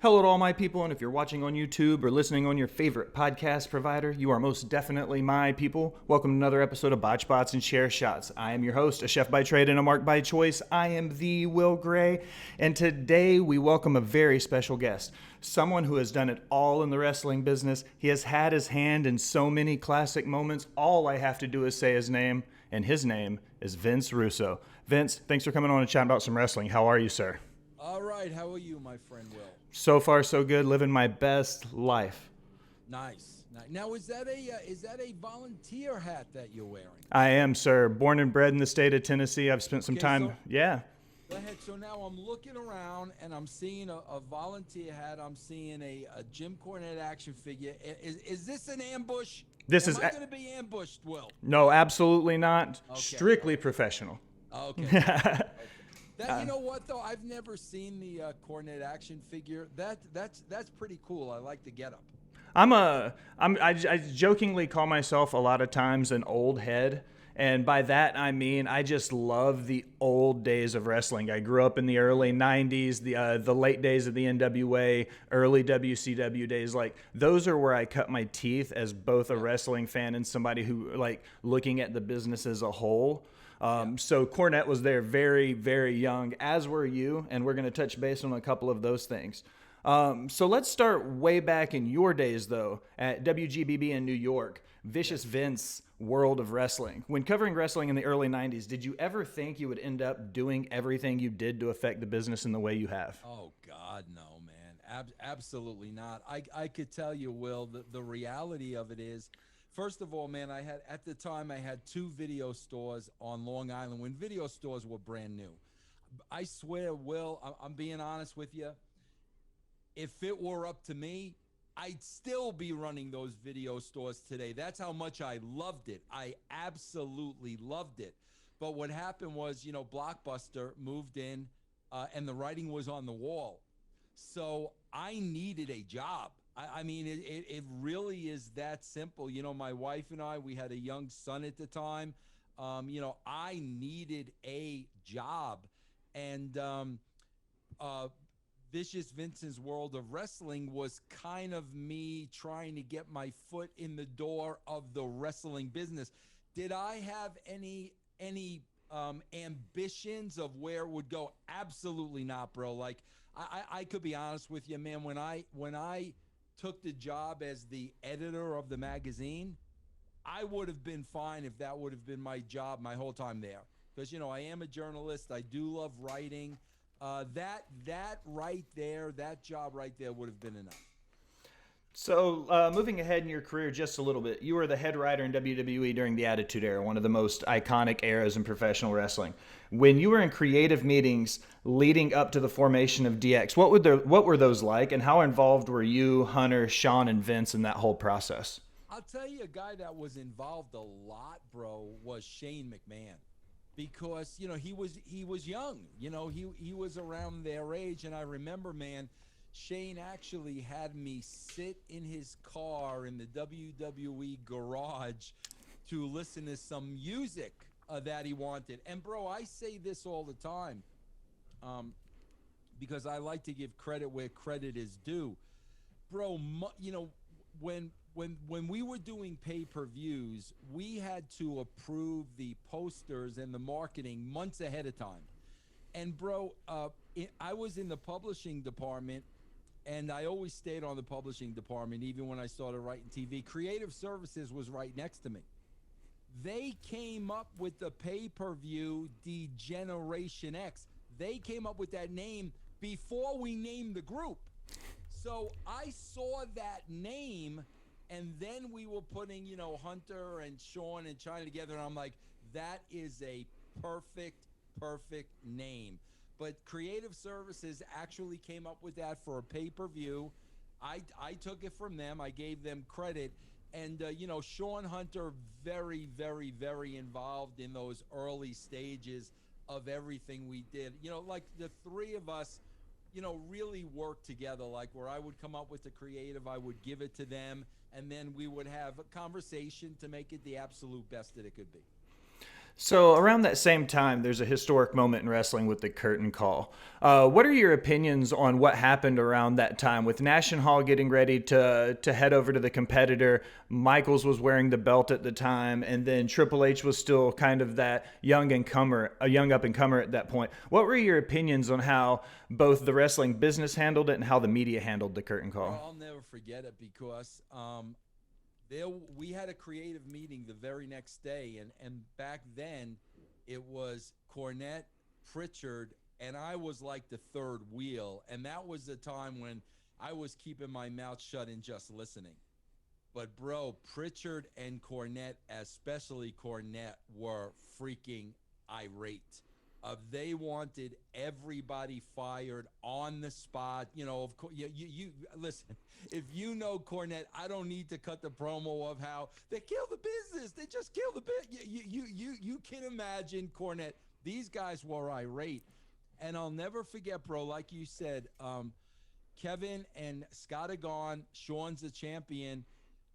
Hello to all my people, and if you're watching on YouTube or listening on your favorite podcast provider, you are most definitely my people. Welcome to another episode of Botched, Bots, and Share Shots. I am your host, a chef by trade and a mark by choice. I am the Will Gray, and today we welcome a very special guest, someone who has done it all in the wrestling business. He has had his hand in so many classic moments. All I have to do is say his name, and his name is Vince Russo. Vince, thanks for coming on and chatting about some wrestling. How are you, sir? All right, how are you, my friend Will? So far, so good. Living my best life. Nice. Now, is that a volunteer hat that you're wearing? I am, sir. Born and bred in the state of Tennessee. I've spent some time. Yeah. Go ahead. So now I'm looking around and I'm seeing a volunteer hat. I'm seeing a Jim Cornette action figure. Is this an ambush? Am I going to be ambushed, Will? No, absolutely not. Okay. Strictly professional. Okay. You know what though? I've never seen the Cornette action figure. That's pretty cool. I like the getup. I jokingly call myself a lot of times an old head. And by that, I mean, I just love the old days of wrestling. I grew up in the early 90s, the late days of the NWA, early WCW days. Like, those are where I cut my teeth as both a wrestling fan and somebody who, like, looking at the business as a whole. So Cornette was there very, very young, as were you, and we're going to touch base on a couple of those things. So let's start way back in your days, though, at WGBB in New York, Vicious Vince World of Wrestling. When covering wrestling in the early 90s, did you ever think you would end up doing everything you did to affect the business in the way you have? Oh, God, no, man. Absolutely not. I could tell you, Will, the reality of it is, first of all, man, at the time I had 2 video stores on Long Island when video stores were brand new. I swear, Will, I'm being honest with you. If it were up to me, I'd still be running those video stores today. That's how much I loved it. I absolutely loved it. But what happened was, Blockbuster moved in and the writing was on the wall. So I needed a job. I mean, it really is that simple. My wife and I, we had a young son at the time. I needed a job. And Vicious Vince's World of Wrestling was kind of me trying to get my foot in the door of the wrestling business. Did I have any ambitions of where it would go? Absolutely not, bro. Like, I could be honest with you, man. When I took the job as the editor of the magazine, I would have been fine if that would have been my job my whole time there. Because, I am a journalist. I do love writing. That right there, that job right there would have been enough. So, moving ahead in your career just a little bit, you were the head writer in WWE during the Attitude Era, one of the most iconic eras in professional wrestling. When you were in creative meetings leading up to the formation of DX, what were those like, and how involved were you, Hunter, Sean, and Vince in that whole process? I'll tell you, a guy that was involved a lot, bro, was Shane McMahon. Because, he was young, he was around their age. And I remember, man, Shane actually had me sit in his car in the WWE garage to listen to some music that he wanted. And, bro, I say this all the time because I like to give credit where credit is due. Bro, when we were doing pay-per-views, we had to approve the posters and the marketing months ahead of time. And, bro, I was in the publishing department, and I always stayed on the publishing department, even when I started writing TV. Creative Services was right next to me. They came up with the pay-per-view Degeneration X. They came up with that name before we named the group. So I saw that name, and then we were putting, Hunter and Sean and China together, and I'm like, that is a perfect name. But Creative Services actually came up with that for a pay-per-view. I took it from them. I gave them credit. And, Sean Hunter, very, very, very involved in those early stages of everything we did. Like the three of us, really worked together, like where I would come up with the creative, I would give it to them, and then we would have a conversation to make it the absolute best that it could be. So around that same time, there's a historic moment in wrestling with the curtain call. What are your opinions on what happened around that time with Nash and Hall getting ready to head over to the competitor? Michaels was wearing the belt at the time, and then Triple H was still kind of that young up and comer at that point. What were your opinions on how both the wrestling business handled it and how the media handled the curtain call? Well, I'll never forget it because we had a creative meeting the very next day, and back then it was Cornette, Pritchard, and I was like the third wheel, and that was the time when I was keeping my mouth shut and just listening. But bro, Pritchard and Cornette, especially Cornette, were freaking irate. They wanted everybody fired on the spot. You know, of course, you listen. If you know Cornette, I don't need to cut the promo of how they kill the business. They just kill the business. You can imagine Cornette. These guys were irate, and I'll never forget, bro. Like you said, Kevin and Scott are gone. Sean's the champion,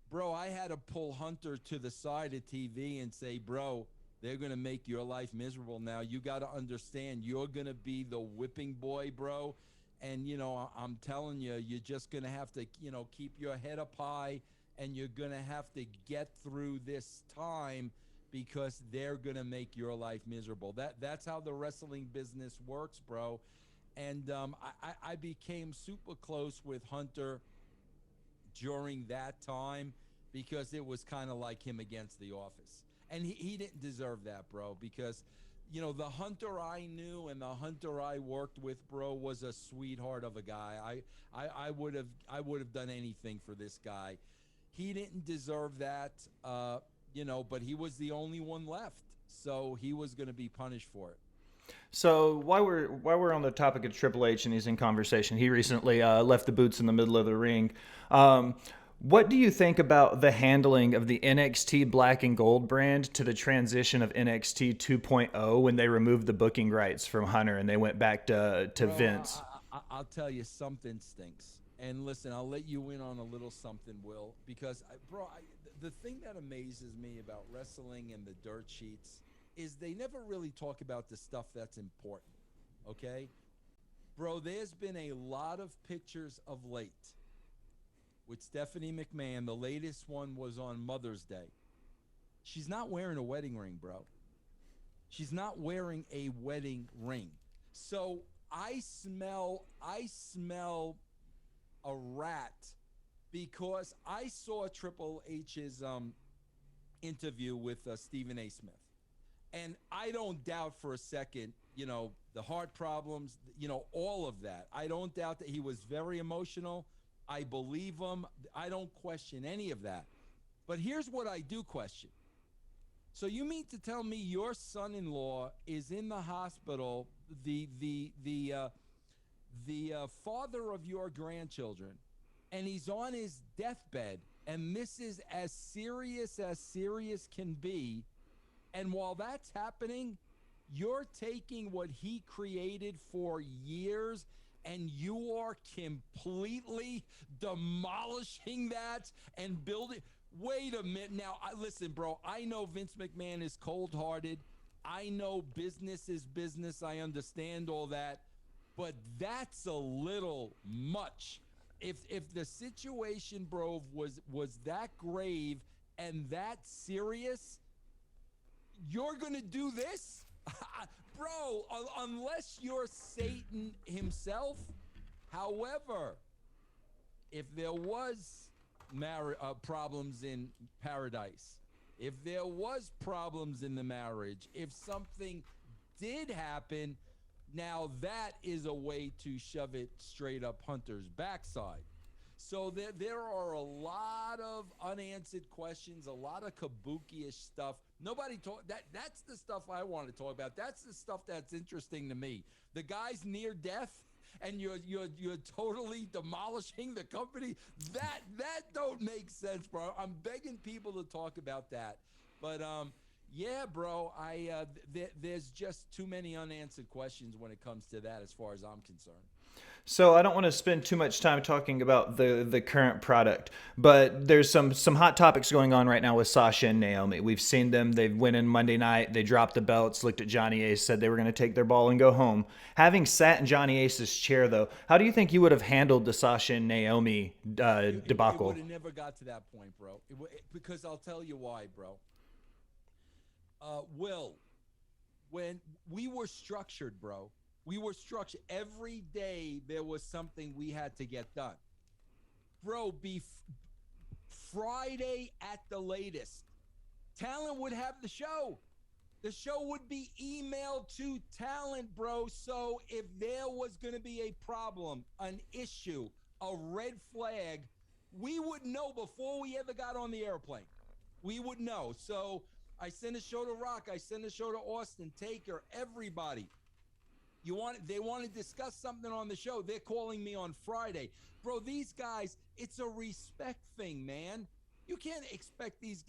bro. I had to pull Hunter to the side of TV and say, bro, they're going to make your life miserable now. You got to understand, you're going to be the whipping boy, bro. And, you know, I'm telling you, you're just going to have to, you know, keep your head up high, and you're going to have to get through this time because they're going to make your life miserable. That's how the wrestling business works, bro. And I became super close with Hunter during that time because it was kind of like him against the Office. And he didn't deserve that, bro, because, you know, the Hunter I knew and the Hunter I worked with, bro, was a sweetheart of a guy. I would have done anything for this guy. He didn't deserve that, you know, but he was the only one left, so he was going to be punished for it. So while we're on the topic of Triple H and he's in conversation, he recently left the boots in the middle of the ring. What do you think about the handling of the NXT Black and Gold brand to the transition of NXT 2.0 when they removed the booking rights from Hunter and they went back to Bro, Vince? I'll tell you, something stinks. And listen, I'll let you in on a little something, Will, because, the thing that amazes me about wrestling and the dirt sheets is they never really talk about the stuff that's important, okay? Bro, there's been a lot of pictures of late with Stephanie McMahon. The latest one was on Mother's Day. She's not wearing a wedding ring, bro. She's not wearing a wedding ring. So I smell a rat because I saw Triple H's interview with Stephen A. Smith. And I don't doubt for a second, you know, the heart problems, you know, all of that. I don't doubt that he was very emotional. I believe him. I don't question any of that. But here's what I do question. So you mean to tell me your son-in-law is in the hospital, the father of your grandchildren, and he's on his deathbed, and this is as serious can be, and while that's happening, you're taking what he created for years and you are completely demolishing that and building. Wait a minute. Now, listen, bro, I know Vince McMahon is cold-hearted. I know business is business. I understand all that. But that's a little much. If the situation, bro, was that grave and that serious, you're going to do this? Bro, unless you're Satan himself. However, if there was problems in paradise, if there was problems in the marriage, if something did happen, now that is a way to shove it straight up Hunter's backside. So there are a lot of unanswered questions, a lot of kabuki-ish stuff. Nobody talk that's the stuff I want to talk about. That's the stuff that's interesting to me. The guy's near death and you're totally demolishing the company. That don't make sense, bro. I'm begging people to talk about that. But yeah, bro, there's just too many unanswered questions when it comes to that as far as I'm concerned. So I don't want to spend too much time talking about the current product, but there's some hot topics going on right now with Sasha and Naomi. We've seen them. They went in Monday night. They dropped the belts. Looked at Johnny Ace. Said they were going to take their ball and go home. Having sat in Johnny Ace's chair, though, how do you think you would have handled the Sasha and Naomi It debacle? would have never got to that point, bro. Because I'll tell you why, bro. Will, when we were structured, bro, we were structured. Every day there was something we had to get done. Bro, Friday at the latest, talent would have the show. The show would be emailed to talent, bro. So if there was going to be a problem, an issue, a red flag, we would know before we ever got on the airplane. We would know. So I sent a show to Rock. I sent a show to Austin, Taker, everybody. They want to discuss something on the show. They're calling me on Friday. Bro, these guys, it's a respect thing, man. You can't expect these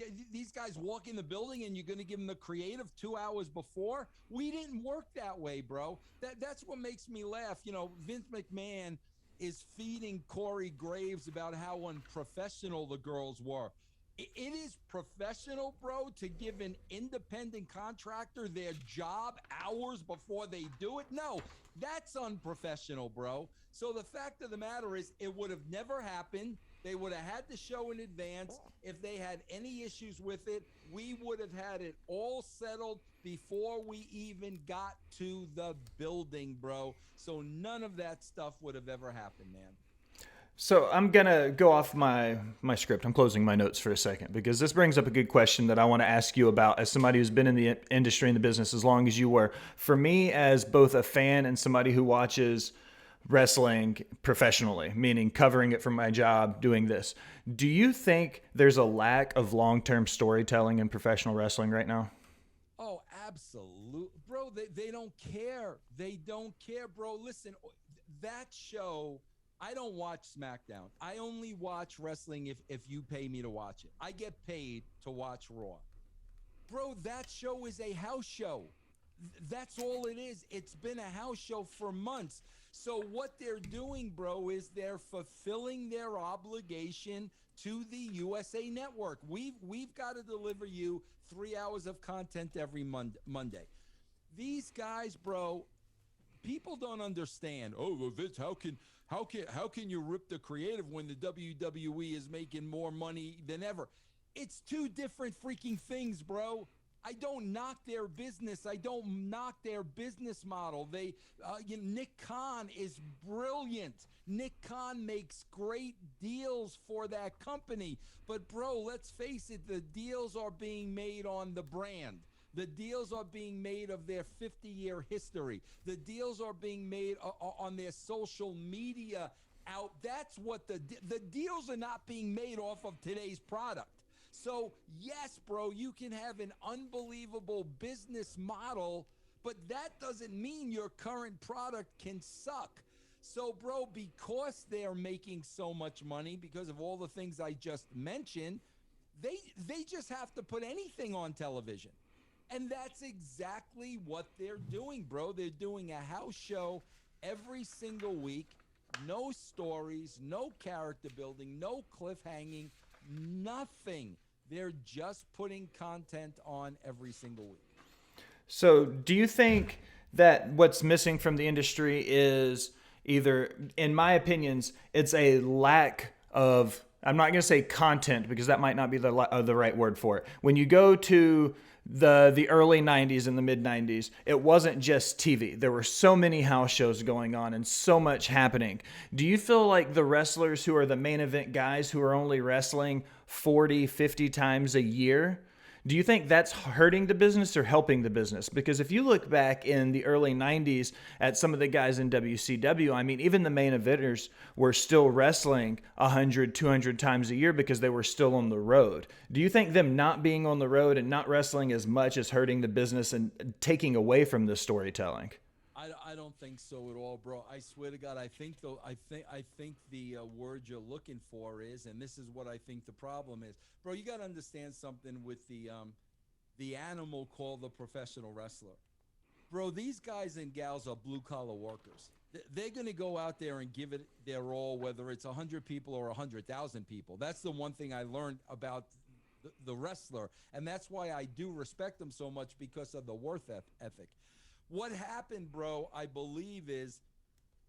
guys walk in the building and you're going to give them the creative 2 hours before. We didn't work that way, bro. That's what makes me laugh. You know, Vince McMahon is feeding Corey Graves about how unprofessional the girls were. It is professional, bro, to give an independent contractor their job hours before they do it. No, that's unprofessional, bro. So the fact of the matter is it would have never happened. They would have had the show in advance. If they had any issues with it, we would have had it all settled before we even got to the building, bro. So none of that stuff would have ever happened, man. So I'm gonna go off my script. I'm closing my notes for a second because this brings up a good question that I want to ask you about as somebody who's been in the industry and the business as long as you were. For me, as both a fan and somebody who watches wrestling professionally, meaning covering it for my job, doing this, do you think there's a lack of long-term storytelling in professional wrestling right now? Oh, absolutely. Bro, they don't care. They don't care, bro. Listen, that show, I don't watch SmackDown. I only watch wrestling if you pay me to watch it. I get paid to watch Raw. Bro, that show is a house show. That's all it is. It's been a house show for months. So what they're doing, bro, is they're fulfilling their obligation to the USA Network. We've got to deliver you 3 hours of content every Monday. These guys, bro, people don't understand. Oh, well, Vince, how can you rip the creative when the WWE is making more money than ever? It's two different freaking things, bro. I don't knock their business. I don't knock their business model. Nick Khan is brilliant. Nick Khan makes great deals for that company. But, bro, let's face it, the deals are being made on the brand. The deals are being made of their 50-year history. The deals are being made on their social media out. That's what the deals are not being made off of today's product. So, yes, bro, you can have an unbelievable business model, but that doesn't mean your current product can suck. So, bro, because they're making so much money, because of all the things I just mentioned, they just have to put anything on television. And that's exactly what they're doing, bro. They're doing a house show every single week. No stories, no character building, no cliffhanging, nothing. They're just putting content on every single week. So, do you think that what's missing from the industry is either, in my opinions, it's a lack of, I'm not going to say content because that might not be the right word for it. When you go to the early 90s and the mid 90s, it wasn't just TV. There were so many house shows going on and so much happening. Do you feel like the wrestlers who are the main event guys who are only wrestling 40, 50 times a year, do you think that's hurting the business or helping the business? Because if you look back in the early 90s at some of the guys in WCW, I mean, even the main eventers were still wrestling 100, 200 times a year because they were still on the road. Do you think them not being on the road and not wrestling as much is hurting the business and taking away from the storytelling? I don't think so at all, bro. I swear to God, I think the word you're looking for is, and this is what I think the problem is, bro. You got to understand something with the animal called the professional wrestler, Bro, these guys and gals are blue-collar workers. They're going to go out there and give it their all, whether it's 100 people or 100,000 people. That's the one thing I learned about the wrestler, and that's why I do respect them so much, because of the worth ethic. What happened, bro, I believe, is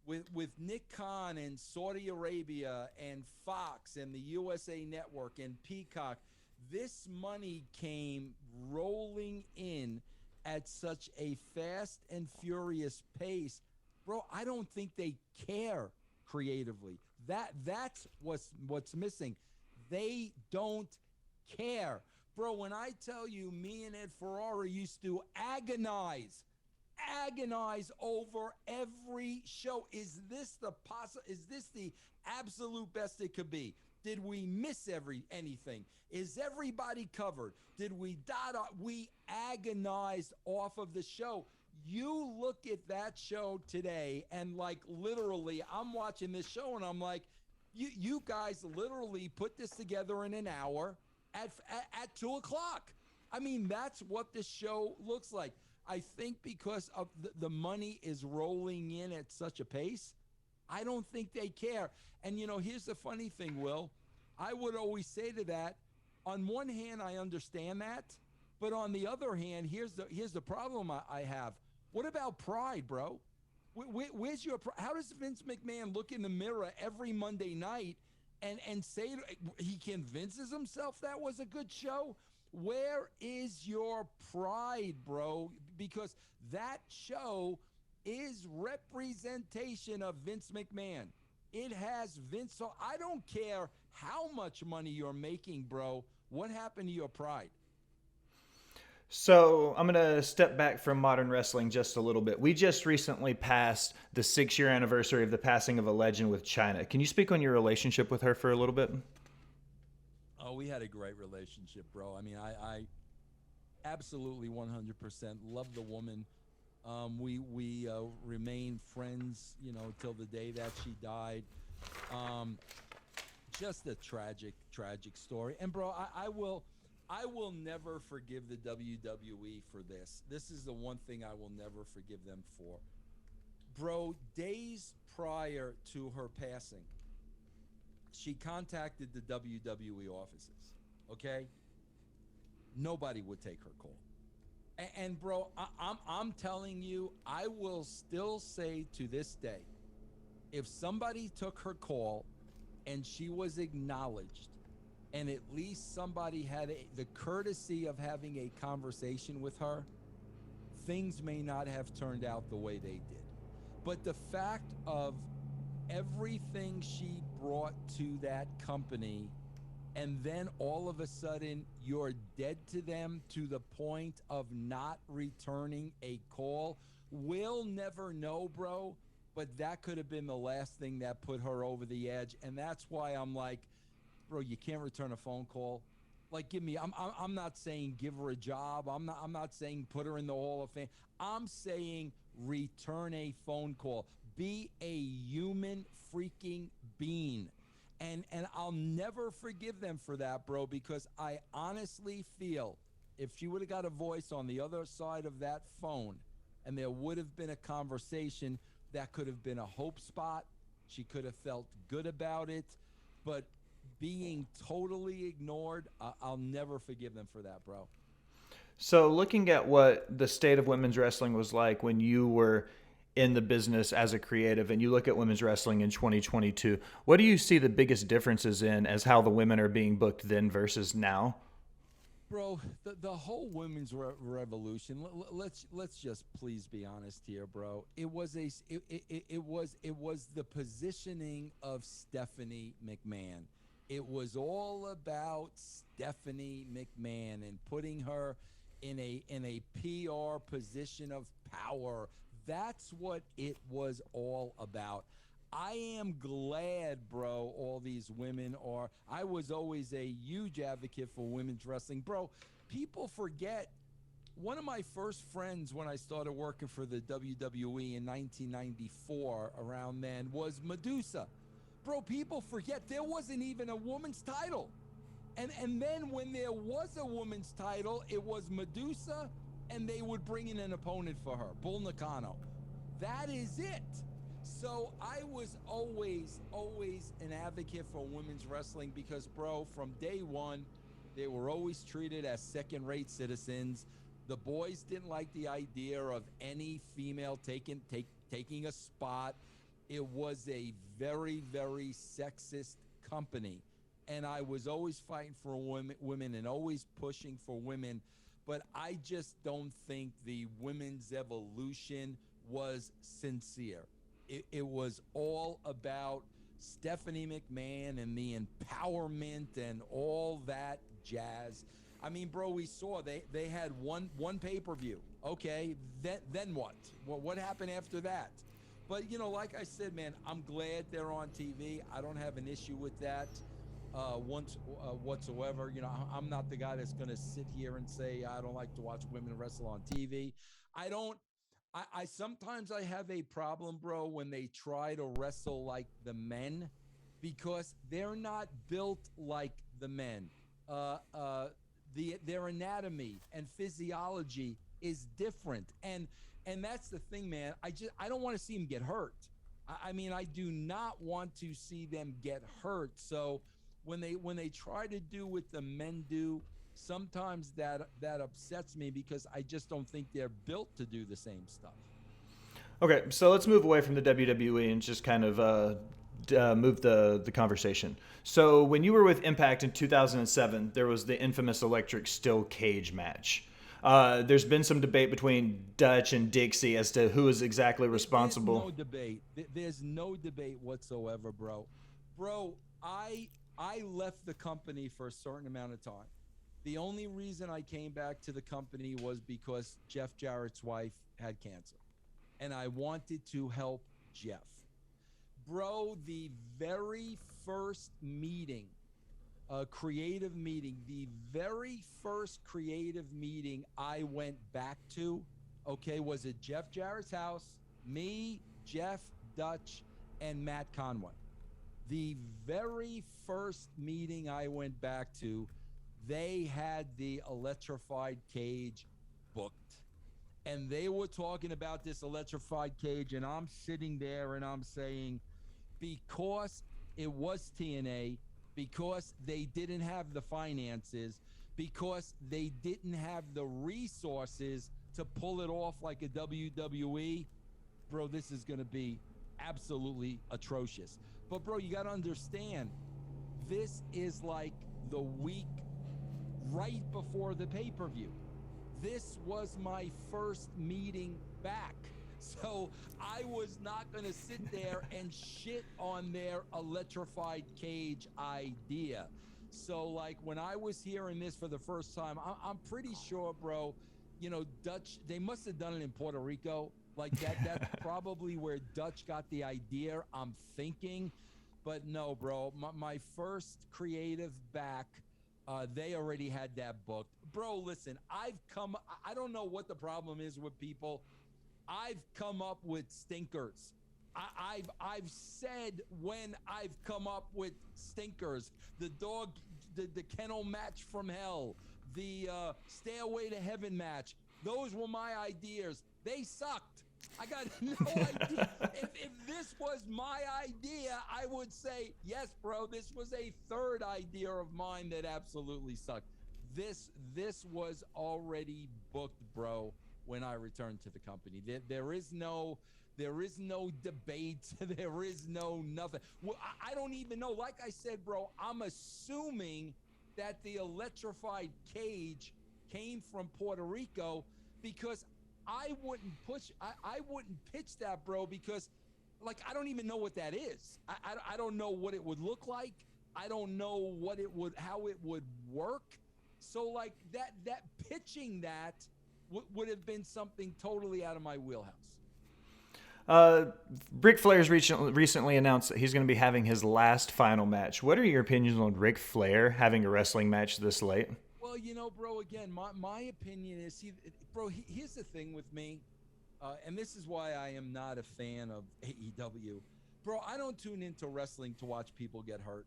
with Nick Khan and Saudi Arabia and Fox and the USA Network and Peacock, this money came rolling in at such a fast and furious pace. Bro, I don't think they care creatively. That's what's missing. They don't care. Bro, when I tell you, me and Ed Ferrara used to agonize over every show. Is this the absolute best it could be? Did we miss anything? Is everybody covered? Did we we agonized off of the show. You look at that show today, and like literally, I'm watching this show and I'm like, you guys literally put this together in an hour at 2 o'clock. I mean, that's what this show looks like. I think because of the money is rolling in at such a pace, I don't think they care. And, here's the funny thing, Will. I would always say to that, on one hand, I understand that. But on the other hand, here's the problem I have. What about pride, bro? Where's your pride? How does Vince McMahon look in the mirror every Monday night and say he convinces himself that was a good show? Where is your pride, bro? Because that show is representation of Vince McMahon. It has Vince. So I don't care how much money you're making, bro. What happened to your pride? So I'm going to step back from modern wrestling just a little bit. We just recently passed the 6-year anniversary of the passing of a legend with Chyna. Can you speak on your relationship with her for a little bit? Oh, we had a great relationship, bro. I mean, I absolutely 100% love the woman. We remained friends, till the day that she died. Just a tragic story. And bro, I will never forgive the WWE for this. This is the one thing I will never forgive them for. Bro, days prior to her passing, she contacted the WWE offices, okay? Nobody would take her call. And bro, I'm telling you, I will still say to this day, if somebody took her call and she was acknowledged, and at least somebody had the courtesy of having a conversation with her, things may not have turned out the way they did. But the fact of everything she brought to that company, and then all of a sudden you're dead to them to the point of not returning a call, we'll never know, bro. But that could have been the last thing that put her over the edge. And that's why I'm like, bro, you can't return a phone call. Like, I'm not saying give her a job. I'm not saying put her in the Hall of Fame. I'm saying return a phone call. Be a human freaking being. And I'll never forgive them for that, bro, because I honestly feel if she would have got a voice on the other side of that phone and there would have been a conversation, that could have been a hope spot. She could have felt good about it. But being totally ignored, I'll never forgive them for that, bro. So looking at what the state of women's wrestling was like when you were in the business as a creative and you look at women's wrestling in 2022, what do you see the biggest differences in as how the women are being booked then versus now? Bro, the whole women's revolution. Let's just please be honest here, bro. It was the positioning of Stephanie McMahon. It was all about Stephanie McMahon and putting her in a PR position of power. That's what it was all about. I am glad, bro, all these women are. I was always a huge advocate for women's wrestling. Bro, people forget, one of my first friends when I started working for the WWE in 1994, around then, was Medusa. Bro, people forget there wasn't even a woman's title. And then when there was a woman's title, it was Medusa and they would bring in an opponent for her, Bull Nakano. That is it. So I was always an advocate for women's wrestling because, bro, from day one, they were always treated as second-rate citizens. The boys didn't like the idea of any female taking a spot. It was a very, very sexist company. And I was always fighting for women and always pushing for women. But I just don't think the women's evolution was sincere. It was all about Stephanie McMahon and the empowerment and all that jazz. I mean, bro, we saw they had one pay-per-view. Okay, then what? What happened after that? But, you know, like I said, man, I'm glad they're on TV. I don't have an issue with that whatsoever. You know, I'm not the guy that's going to sit here and say I don't like to watch women wrestle on TV. I sometimes I have a problem, bro, when they try to wrestle like the men because they're not built like the men. Their anatomy and physiology is different. And that's the thing, man. I don't want to see them get hurt. I mean, I do not want to see them get hurt. So when they try to do what the men do, sometimes that upsets me because I just don't think they're built to do the same stuff. Okay, so let's move away from the WWE and just kind of move the conversation. So when you were with Impact in 2007, there was the infamous electric steel cage match. There's been some debate between Dutch and Dixie as to who is exactly responsible. There's no debate. There's no debate whatsoever, bro. Bro, I left the company for a certain amount of time. The only reason I came back to the company was because Jeff Jarrett's wife had cancer. And I wanted to help Jeff. Bro, the very first meeting, creative meeting, the very first creative meeting I went back to, okay, was at Jeff Jarrett's house, me, Jeff, Dutch, and Matt Conway. The very first meeting I went back to, they had the electrified cage booked. And they were talking about this electrified cage, and I'm sitting there and I'm saying, because it was TNA, because they didn't have the finances, because they didn't have the resources to pull it off like a WWE, bro, this is going to be absolutely atrocious. But, bro, you got to understand, this is like the week right before the pay-per-view. This was my first meeting back. So I was not going to sit there and shit on their electrified cage idea. So, like, when I was hearing this for the first time, I'm pretty sure, bro, you know, Dutch, they must have done it in Puerto Rico. Like, that's probably where Dutch got the idea, I'm thinking. But no, bro, my first creative back, they already had that booked. Bro, listen, I don't know what the problem is with people. I've come up with stinkers. I've said when I've come up with stinkers, the kennel match from hell, the Stairway to Heaven match. Those were my ideas. They sucked. I got no idea. If this was my idea, I would say, yes, bro, this was a third idea of mine that absolutely sucked. This was already booked, bro, when I returned to the company. There is no debate. There is no nothing. Well, I don't even know. Like I said, bro, I'm assuming that the electrified cage came from Puerto Rico because I wouldn't pitch that, bro, because like I don't even know what that is. I don't know what it would look like. I don't know how it would work. So like that pitching that would have been something totally out of my wheelhouse. Ric Flair's recently announced that he's going to be having his last final match. What are your opinions on Ric Flair having a wrestling match this late? Well, you know, bro, again, my opinion is, bro, here's the thing with me, and this is why I am not a fan of AEW. Bro, I don't tune into wrestling to watch people get hurt.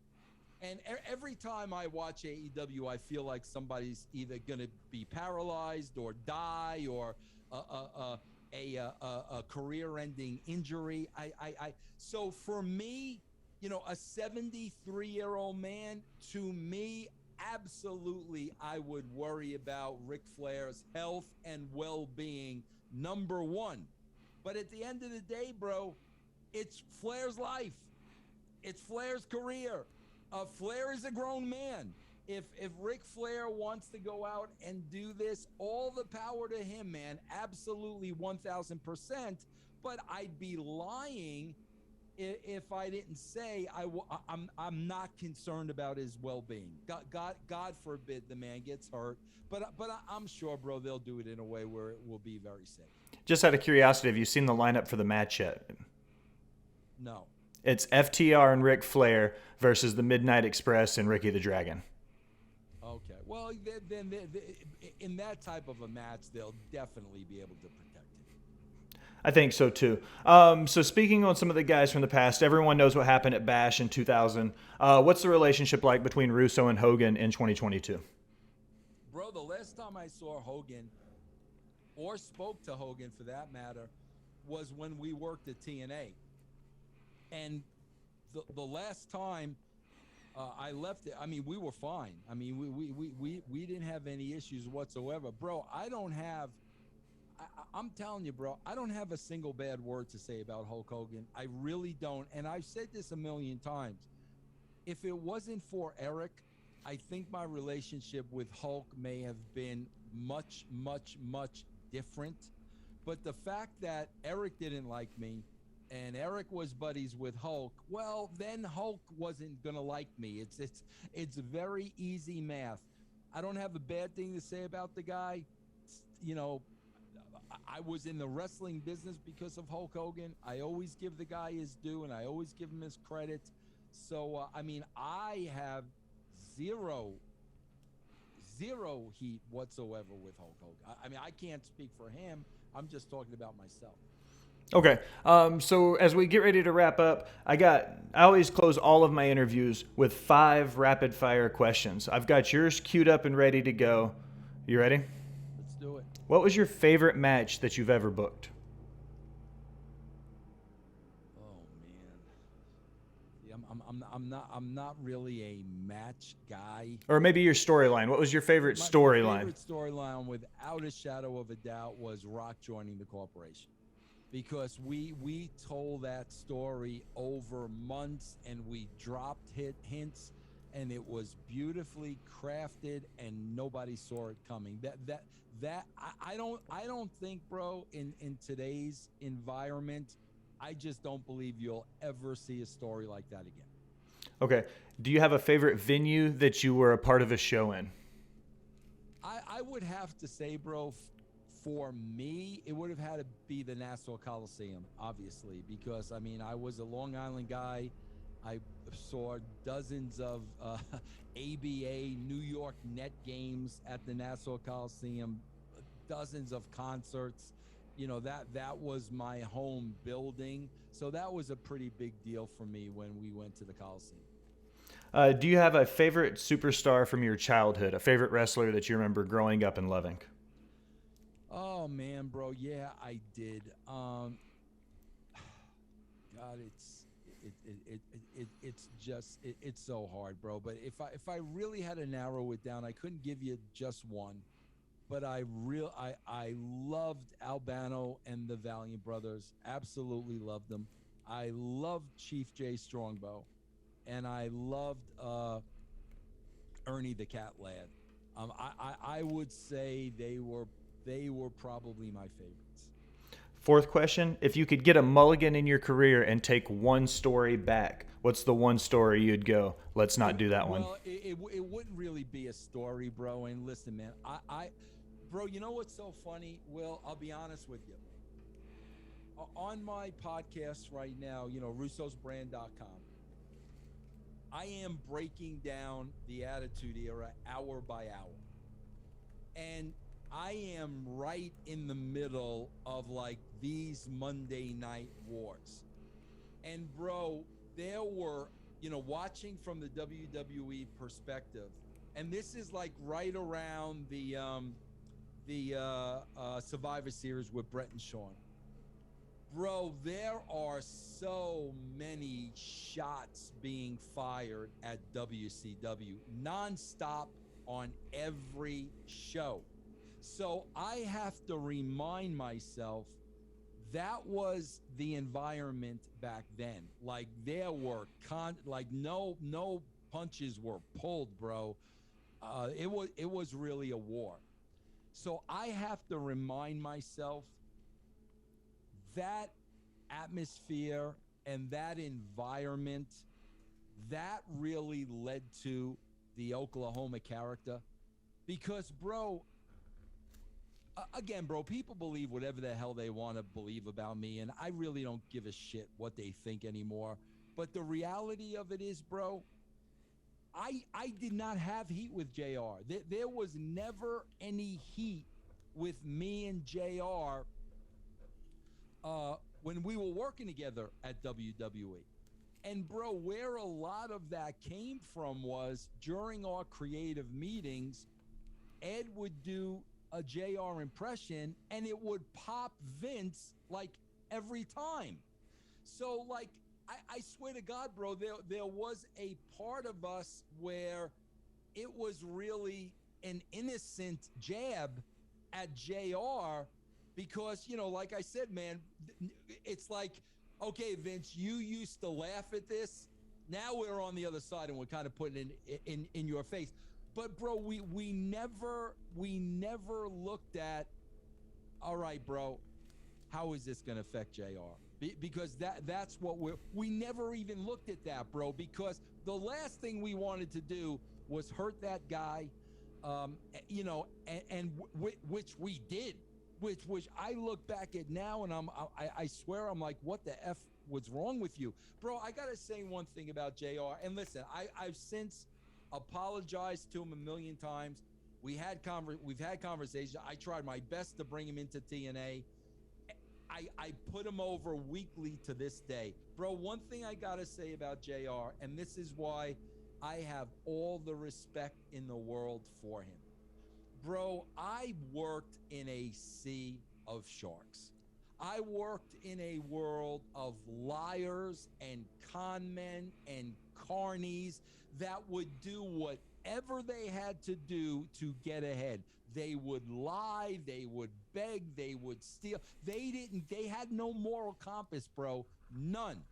And every time I watch AEW, I feel like somebody's either going to be paralyzed or die or a career-ending injury. So for me, you know, a 73-year-old man, to me, absolutely, I would worry about Ric Flair's health and well-being, number one. But at the end of the day, bro, it's Flair's life. It's Flair's career. Flair is a grown man. If Ric Flair wants to go out and do this, all the power to him, man. Absolutely 1,000%. But I'd be lying if I didn't say I'm not concerned about his well-being. God forbid the man gets hurt. But I'm sure, bro, they'll do it in a way where it will be very safe. Just out of curiosity, have you seen the lineup for the match yet? No. It's FTR and Ric Flair versus the Midnight Express and Ricky the Dragon. Okay. Well, then in that type of a match, they'll definitely be able to protect him. I think so too. So speaking on some of the guys from the past, everyone knows what happened at Bash in 2000. What's the relationship like between Russo and Hogan in 2022? Bro, the last time I saw Hogan, or spoke to Hogan for that matter, was when we worked at TNA. And the last time I left it, I mean, we were fine. I mean, we didn't have any issues whatsoever. Bro, I'm telling you, bro, I don't have a single bad word to say about Hulk Hogan. I really don't. And I've said this a million times. If it wasn't for Eric, I think my relationship with Hulk may have been much, much, much different. But the fact that Eric didn't like me and Eric was buddies with Hulk, well, then Hulk wasn't gonna like me. It's very easy math. I don't have a bad thing to say about the guy. You know, I was in the wrestling business because of Hulk Hogan. I always give the guy his due, and I always give him his credit. So, I mean, I have zero heat whatsoever with Hulk Hogan. I mean, I can't speak for him. I'm just talking about myself. Okay, so as we get ready to wrap up, I always close all of my interviews with 5 rapid fire questions. I've got yours queued up and ready to go. You ready? Let's do it. What was your favorite match that you've ever booked? Oh man, I'm not really a match guy. Or maybe your storyline. What was your favorite storyline? My favorite storyline, without a shadow of a doubt, was Rock joining the corporation. Because we told that story over months, and we dropped hints, and it was beautifully crafted, and nobody saw it coming. I don't think, bro, in today's environment, I just don't believe you'll ever see a story like that again. Okay. Do you have a favorite venue that you were a part of a show in? I would have to say, bro, for me, it would have had to be the Nassau Coliseum, obviously, because, I mean, I was a Long Island guy. I saw dozens of ABA New York Net games at the Nassau Coliseum, dozens of concerts. You know, that was my home building. So that was a pretty big deal for me when we went to the Coliseum. Do you have a favorite superstar from your childhood, a favorite wrestler that you remember growing up and loving? Oh man, bro, yeah, I did. God, it's so hard, bro. But if I really had to narrow it down, I couldn't give you just one. But I loved Albano and the Valiant Brothers. Absolutely loved them. I loved Chief J Strongbow, and I loved Ernie the Cat Lad. I would say they were probably my favorites. 4th question, if you could get a mulligan in your career and take one story back, what's the one story you'd go, let's not do that one? Well, it wouldn't really be a story, bro. And listen, man, bro, you know what's so funny, Will? I'll be honest with you. On my podcast right now, you know, russosbrand.com, I am breaking down the Attitude Era hour by hour. And I am right in the middle of like these Monday Night Wars. And bro, there were, you know, watching from the WWE perspective, and this is like right around the Survivor Series with Brett and Shawn. Bro, there are so many shots being fired at WCW nonstop on every show. So I have to remind myself that was the environment back then. Like there were no punches were pulled, bro. It was really a war. So I have to remind myself that atmosphere and that environment, that really led to the Oklahoma character. Because, bro, again, bro, people believe whatever the hell they want to believe about me, and I really don't give a shit what they think anymore. But the reality of it is, bro, I did not have heat with JR. There was never any heat with me and JR when we were working together at WWE. And bro, where a lot of that came from was during our creative meetings, Ed would do a JR impression and it would pop Vince like every time. So like, I swear to God, bro, there was a part of us where it was really an innocent jab at JR because, you know, like I said, man, it's like, okay, Vince, you used to laugh at this. Now we're on the other side and we're kind of putting it in your face. But bro, we never looked at, all right, bro, how is this going to affect JR? Because that's what we never even looked at that, bro, because the last thing we wanted to do was hurt that guy, you know, and which we did, which I look back at now and I swear I'm like, what the F was wrong with you? Bro, I got to say one thing about JR, and listen, I've since apologized to him a million times. We've had conversations. I tried my best to bring him into TNA. I put him over weekly to this day. Bro, one thing I got to say about JR, and this is why I have all the respect in the world for him. Bro, I worked in a sea of sharks. I worked in a world of liars and con men and carnies that would do whatever they had to do to get ahead. They would lie, they would beg, they would steal. They had no moral compass, bro. None.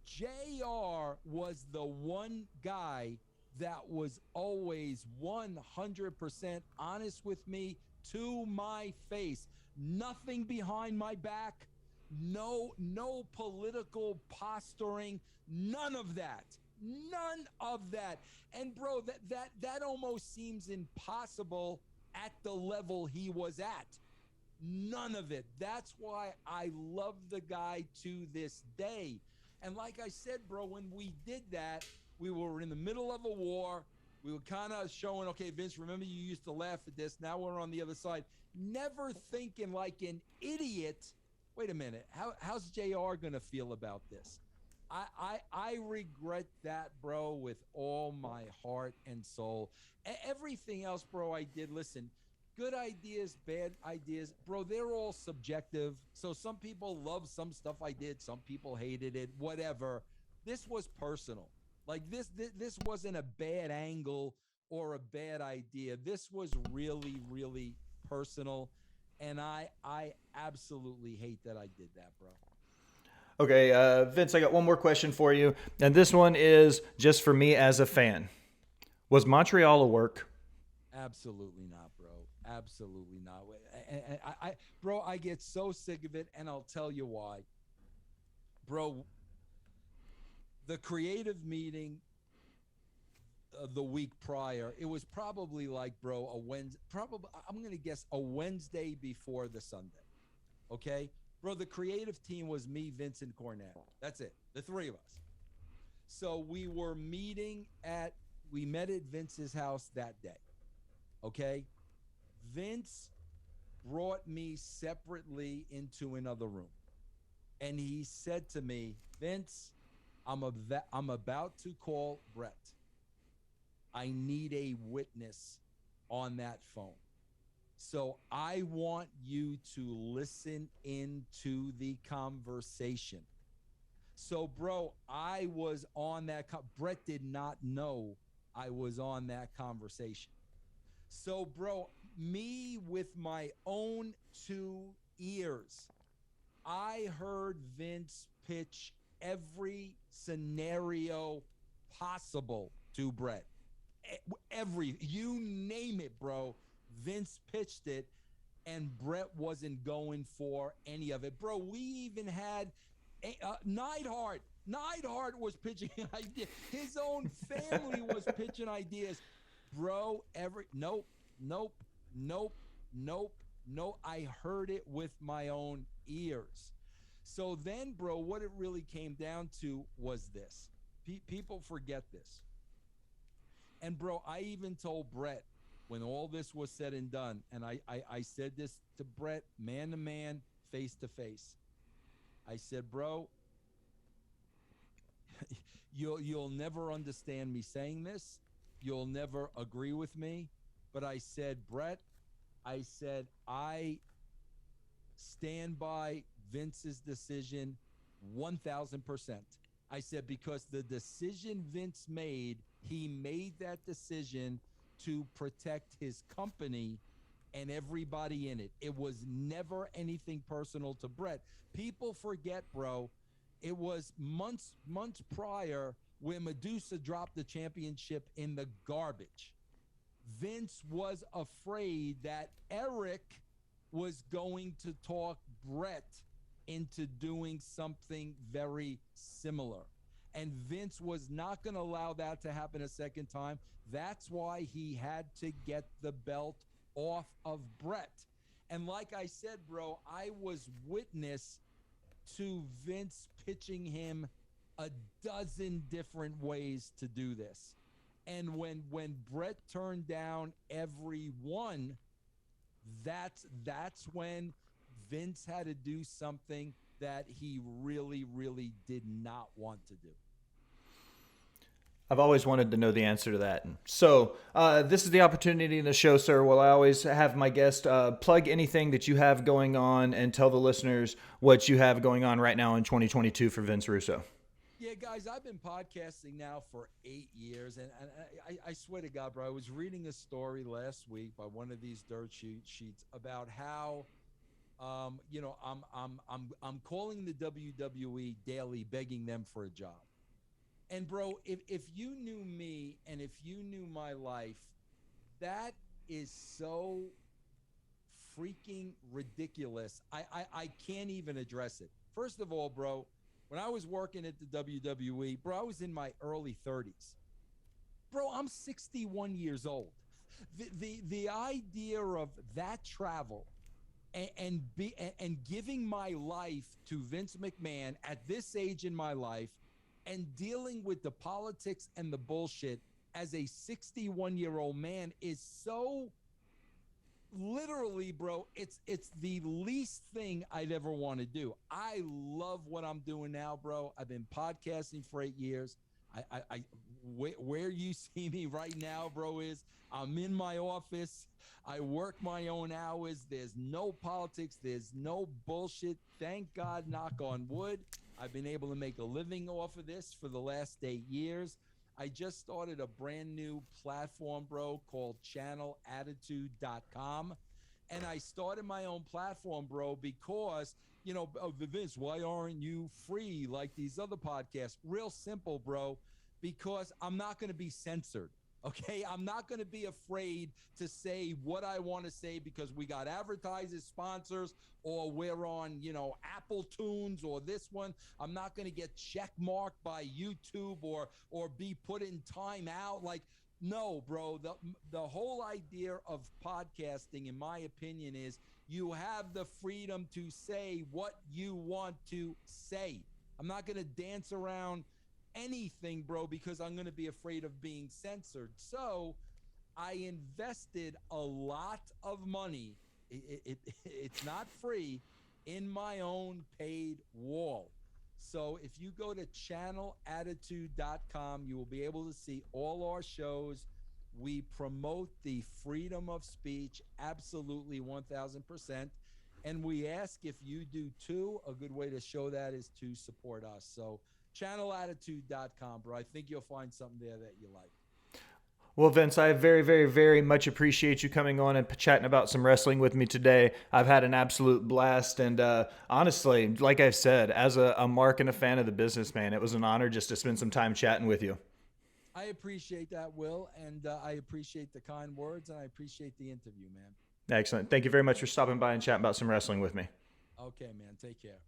JR was the one guy that was always 100% honest with me to my face. Nothing behind my back. No political posturing. None of that. None of that. And bro, that almost seems impossible at the level he was at. None of it. That's why I love the guy to this day. And like I said, bro, when we did that, we were in the middle of a war. We were kind of showing, okay, Vince, remember you used to laugh at this. Now we're on the other side. Never thinking like an idiot. Wait a minute. How's JR going to feel about this? I regret that, bro, with all my heart and soul. Everything else, bro, I did. Listen, good ideas, bad ideas, bro, they're all subjective. So some people love some stuff I did. Some people hated it, whatever. This was personal. Like this wasn't a bad angle or a bad idea. This was really, really personal. And I absolutely hate that I did that, bro. Okay, Vince, I got one more question for you. And this one is just for me as a fan. Was Montreal a work? Absolutely not, bro. Absolutely not. And bro, I get so sick of it, and I'll tell you why. Bro, the creative meeting the week prior, it was probably like, bro, I'm going to guess a Wednesday before the Sunday. Okay? Bro, the creative team was me, Vince, and Cornette. That's it. The three of us. So we met at Vince's house that day. Okay? Vince brought me separately into another room. And he said to me, Vince, I'm about to call Brett. I need a witness on that phone. So I want you to listen into the conversation. So, bro, I was on that. Brett did not know I was on that conversation. So, bro, me with my own 2 ears, I heard Vince pitch every scenario possible to Brett. You name it, bro. Vince pitched it, and Brett wasn't going for any of it, bro. We even had Neidhart. Neidhart was pitching ideas. His own family was pitching ideas, bro. Nope, nope, nope, nope, no. I heard it with my own ears. So then, bro, what it really came down to was this. People forget this. And, bro, I even told Brett when all this was said and done, and I said this to Brett, man to man, face to face. I said, bro, you'll never understand me saying this. You'll never agree with me. But I said, Brett, I said, I stand by Vince's decision 1,000%. I said, because the decision Vince made, he made that decision to protect his company and everybody in it. It was never anything personal to Brett. People forget, bro, it was months prior where Medusa dropped the championship in the garbage. Vince was afraid that Eric was going to talk Brett into doing something very similar. And Vince was not going to allow that to happen a second time. That's why he had to get the belt off of Brett. And like I said, bro, I was witness to Vince pitching him a dozen different ways to do this. And when Brett turned down every one, that's when Vince had to do something that he really, really did not want to do. I've always wanted to know the answer to that. So this is the opportunity in the show, sir. Well, I always have my guest plug anything that you have going on and tell the listeners what you have going on right now in 2022 for Vince Russo. Yeah, guys, I've been podcasting now for 8 years, and I swear to God, bro, I was reading a story last week by one of these dirt sheets about how, I'm calling the WWE daily, begging them for a job. And bro, if you knew me and if you knew my life, that is so freaking ridiculous. I can't even address it. First of all, bro, when I was working at the WWE, bro, I was in my early 30s. Bro, I'm 61 years old. The idea of that travel and giving my life to Vince McMahon at this age in my life and dealing with the politics and the bullshit as a 61-year-old man is so literally, bro, it's the least thing I'd ever want to do. I love what I'm doing now, bro. I've been podcasting for 8 years. Where you see me right now, bro, is I'm in my office. I work my own hours. There's no politics. There's no bullshit. Thank God, knock on wood. I've been able to make a living off of this for the last 8 years. I just started a brand new platform, bro, called channelattitude.com. And I started my own platform, bro, because, Vince, why aren't you free like these other podcasts? Real simple, bro, because I'm not going to be censored. Okay, I'm not going to be afraid to say what I want to say because we got advertisers, sponsors, or we're on, Apple Tunes or this one. I'm not going to get check marked by YouTube or be put in time out. Like, no, bro. The whole idea of podcasting, in my opinion, is you have the freedom to say what you want to say. I'm not going to dance around anything, bro, because I'm going to be afraid of being censored. So I invested a lot of money. It's not free, in my own paid wall. So if you go to channelattitude.com, you will be able to see all our shows. We promote the freedom of speech, absolutely 1,000%. And we ask if you do too. A good way to show that is to support us. So channelattitude.com, bro. I think you'll find something there that you like. Well, Vince, I very, very, very much appreciate you coming on and chatting about some wrestling with me today. I've had an absolute blast. And honestly, like I've said, as a mark and a fan of the business, man, it was an honor just to spend some time chatting with you. I appreciate that, Will. And I appreciate the kind words. And I appreciate the interview, man. Excellent. Thank you very much for stopping by and chatting about some wrestling with me. Okay, man. Take care.